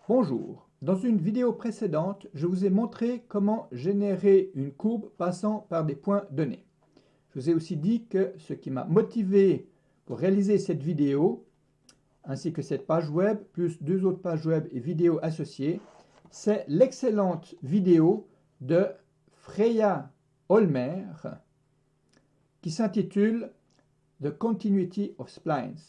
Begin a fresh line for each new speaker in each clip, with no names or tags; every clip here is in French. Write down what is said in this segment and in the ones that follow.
Bonjour, dans une vidéo précédente, je vous ai montré comment générer une courbe passant par des points donnés. Je vous ai aussi dit que ce qui m'a motivé pour réaliser cette vidéo, ainsi que cette page web, plus deux autres pages web et vidéos associées, c'est l'excellente vidéo de Freya Olmer qui s'intitule The Continuity of Splines.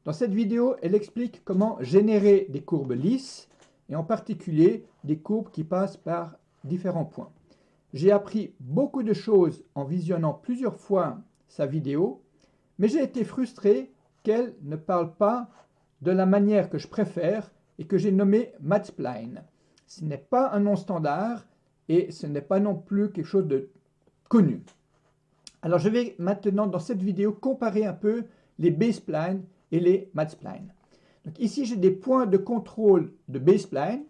Dans cette vidéo, elle explique comment générer des courbes lisses et en particulier des courbes qui passent par différents points. J'ai appris beaucoup de choses en visionnant plusieurs fois sa vidéo, mais j'ai été frustré qu'elle ne parle pas de la manière que je préfère et que j'ai nommée MathSpline. Ce n'est pas un nom standard et ce n'est pas non plus quelque chose de connu. Alors je vais maintenant dans cette vidéo comparer un peu les B-splines et les MathSplines. Donc ici j'ai des points de contrôle de B-spline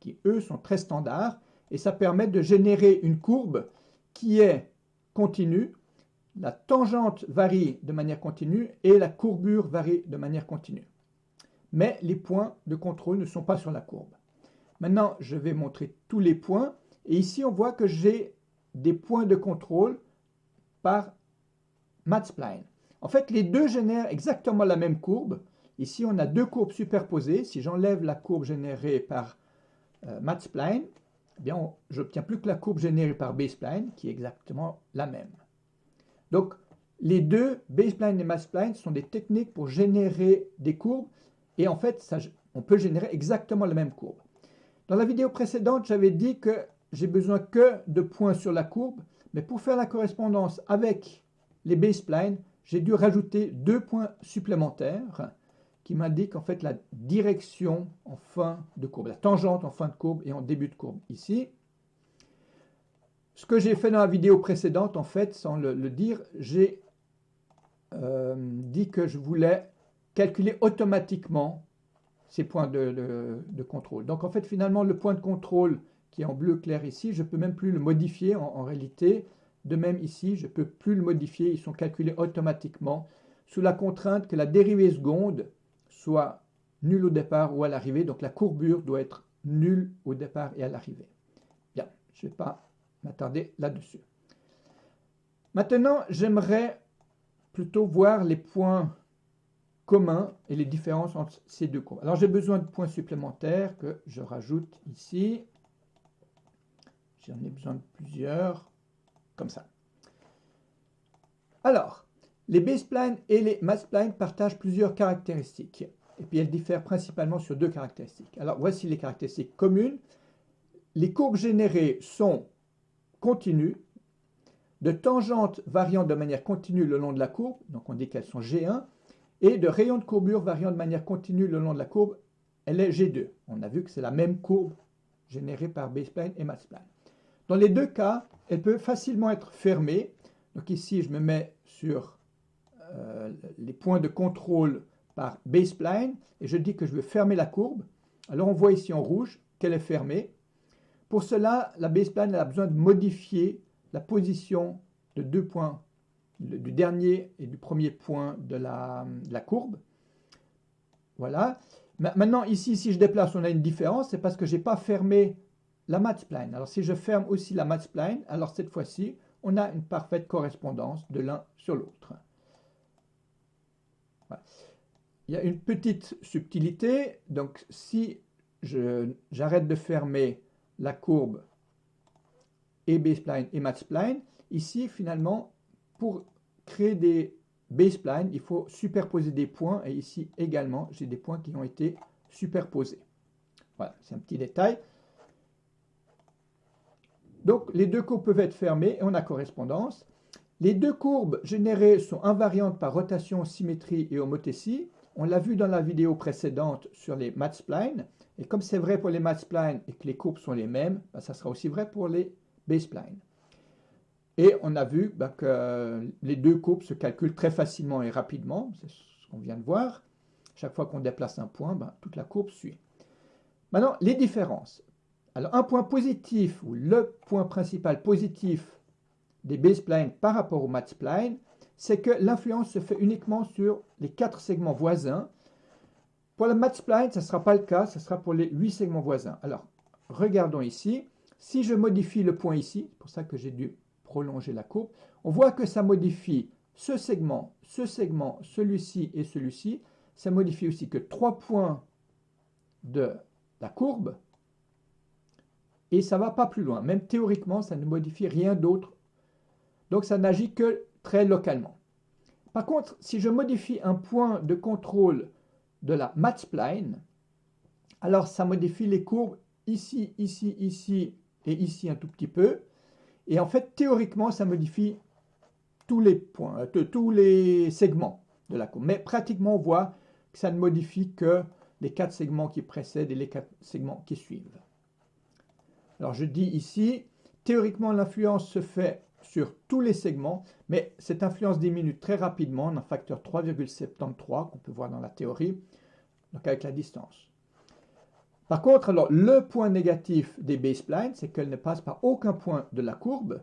qui eux sont très standards et ça permet de générer une courbe qui est continue. La tangente varie de manière continue et la courbure varie de manière continue. Mais les points de contrôle ne sont pas sur la courbe. Maintenant, je vais montrer tous les points. Et ici, on voit que j'ai des points de contrôle par MathSpline. En fait, les deux génèrent exactement la même courbe. Ici, on a deux courbes superposées. Si j'enlève la courbe générée par MathSpline, eh bien, j'obtiens plus que la courbe générée par B-spline, qui est exactement la même. Donc, les deux, B-spline et MathSpline, sont des techniques pour générer des courbes. Et en fait, on peut générer exactement la même courbe. Dans la vidéo précédente, j'avais dit que j'ai besoin que de points sur la courbe. Mais pour faire la correspondance avec les B-splines, j'ai dû rajouter deux points supplémentaires qui m'indiquent en fait la direction en fin de courbe, la tangente en fin de courbe et en début de courbe ici. Ce que j'ai fait dans la vidéo précédente, en fait, sans le dire, j'ai dit que je voulais calculer automatiquement ces points de contrôle. Donc en fait, finalement, le point de contrôle qui est en bleu clair ici, je ne peux même plus le modifier en réalité. De même ici, je ne peux plus le modifier, ils sont calculés automatiquement sous la contrainte que la dérivée seconde soit nulle au départ ou à l'arrivée. Donc la courbure doit être nulle au départ et à l'arrivée. Bien, je ne vais pas m'attarder là-dessus. Maintenant, j'aimerais plutôt voir les points communs et les différences entre ces deux courbes. Alors j'ai besoin de points supplémentaires que je rajoute ici. J'en ai besoin de plusieurs, comme ça. Alors, les B-splines et les MathSplines partagent plusieurs caractéristiques. Et puis elles diffèrent principalement sur deux caractéristiques. Alors voici les caractéristiques communes. Les courbes générées sont continues, de tangentes variant de manière continue le long de la courbe, donc on dit qu'elles sont G1, et de rayons de courbure variant de manière continue le long de la courbe, elle est G2. On a vu que c'est la même courbe générée par B-spline et MathSpline. Dans les deux cas, elle peut facilement être fermée. Donc ici, je me mets sur les points de contrôle par B-spline et je dis que je veux fermer la courbe. Alors on voit ici en rouge qu'elle est fermée. Pour cela, la B-spline a besoin de modifier la position de deux points, du dernier et du premier point de la courbe. Voilà. Maintenant, ici, si je déplace, on a une différence. C'est parce que je n'ai pas fermé la MathSpline. Alors si je ferme aussi la MathSpline, alors cette fois-ci, on a une parfaite correspondance de l'un sur l'autre. Voilà. Il y a une petite subtilité. Donc si j'arrête de fermer la courbe et B-spline et MathSpline, ici finalement, pour créer des B-splines, il faut superposer des points. Et ici également, j'ai des points qui ont été superposés. Voilà, c'est un petit détail. Donc, les deux courbes peuvent être fermées et on a correspondance. Les deux courbes générées sont invariantes par rotation, symétrie et homothétie. On l'a vu dans la vidéo précédente sur les MathSplines. Et comme c'est vrai pour les MathSplines et que les courbes sont les mêmes, ça sera aussi vrai pour les B-splines. Et on a vu que les deux courbes se calculent très facilement et rapidement. C'est ce qu'on vient de voir. Chaque fois qu'on déplace un point, toute la courbe suit. Maintenant, les différences. Alors, un point positif, ou le point principal positif des B-splines par rapport aux MathSplines, c'est que l'influence se fait uniquement sur les quatre segments voisins. Pour le matspline, ce ne sera pas le cas, ce sera pour les 8 segments voisins. Alors, regardons ici. Si je modifie le point ici, c'est pour ça que j'ai dû prolonger la courbe, on voit que ça modifie ce segment, celui-ci et celui-ci. Ça modifie aussi que 3 points de la courbe. Et ça ne va pas plus loin. Même théoriquement, ça ne modifie rien d'autre. Donc, ça n'agit que très localement. Par contre, si je modifie un point de contrôle de la matspline, alors ça modifie les courbes ici, ici, ici et ici un tout petit peu. Et en fait, théoriquement, ça modifie tous les points, tous les segments de la courbe. Mais pratiquement, on voit que ça ne modifie que les 4 segments qui précèdent et les 4 segments qui suivent. Alors, je dis ici, théoriquement, l'influence se fait sur tous les segments, mais cette influence diminue très rapidement, en un facteur 3,73 qu'on peut voir dans la théorie, donc avec la distance. Par contre, alors, le point négatif des B-splines, c'est qu'elles ne passent par aucun point de la courbe.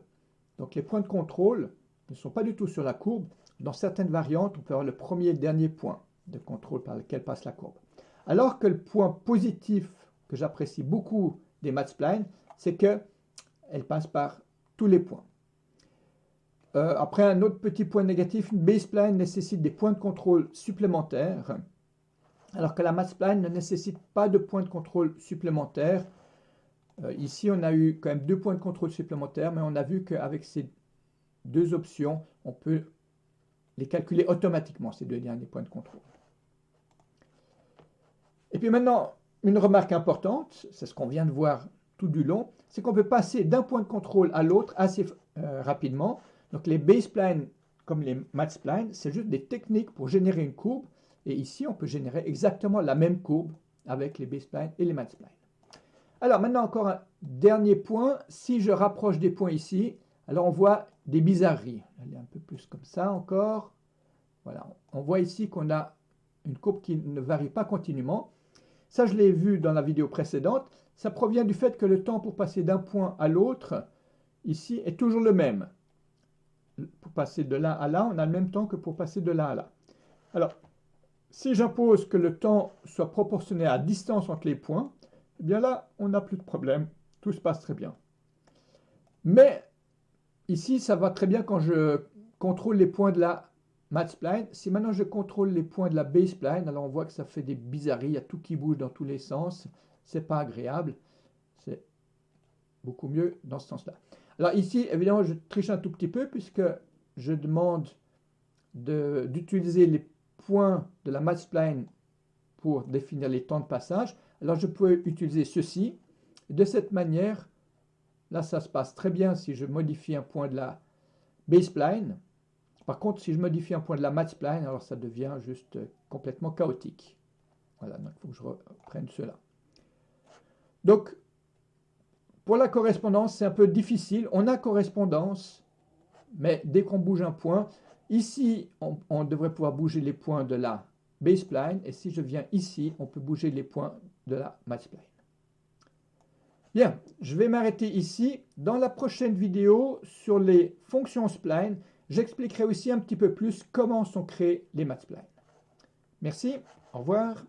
Donc les points de contrôle ne sont pas du tout sur la courbe. Dans certaines variantes, on peut avoir le premier et le dernier point de contrôle par lequel passe la courbe. Alors que le point positif que j'apprécie beaucoup des matspline, c'est qu'elles passent par tous les points. Après, un autre petit point négatif, une B-spline nécessite des points de contrôle supplémentaires, alors que la matspline ne nécessite pas de points de contrôle supplémentaires. Ici, on a eu quand même 2 points de contrôle supplémentaires, mais on a vu qu'avec ces 2 options, on peut les calculer automatiquement, ces 2 derniers points de contrôle. Et puis maintenant, une remarque importante, c'est ce qu'on vient de voir tout du long, c'est qu'on peut passer d'un point de contrôle à l'autre assez rapidement. Donc les B-splines comme les matspline, c'est juste des techniques pour générer une courbe. Et ici, on peut générer exactement la même courbe avec les B-splines et les matspline. Alors maintenant, encore un dernier point. Si je rapproche des points ici, alors on voit des bizarreries. Elle est un peu plus comme ça encore. Voilà, on voit ici qu'on a une courbe qui ne varie pas continuellement. Ça, je l'ai vu dans la vidéo précédente. Ça provient du fait que le temps pour passer d'un point à l'autre, ici, est toujours le même. Pour passer de là à là, on a le même temps que pour passer de là à là. Alors, si j'impose que le temps soit proportionné à la distance entre les points, eh bien là, on n'a plus de problème. Tout se passe très bien. Mais ici, ça va très bien quand je contrôle les points de la matspline. Si maintenant je contrôle les points de la B-spline, alors on voit que ça fait des bizarreries. Il y a tout qui bouge dans tous les sens. C'est pas agréable. C'est beaucoup mieux dans ce sens-là. Alors ici, évidemment, je triche un tout petit peu puisque je demande d'utiliser les points de la matspline pour définir les temps de passage. Alors je peux utiliser ceci. De cette manière, là ça se passe très bien si je modifie un point de la B-spline. Par contre, si je modifie un point de la matspline, alors ça devient juste complètement chaotique. Voilà, donc il faut que je reprenne cela. Donc, pour la correspondance, c'est un peu difficile. On a correspondance, mais dès qu'on bouge un point, ici, on devrait pouvoir bouger les points de la B-spline. Et si je viens ici, on peut bouger les points de la matspline. Bien, je vais m'arrêter ici. Dans la prochaine vidéo sur les fonctions spline, j'expliquerai aussi un petit peu plus comment sont créées les matspline. Merci, au revoir.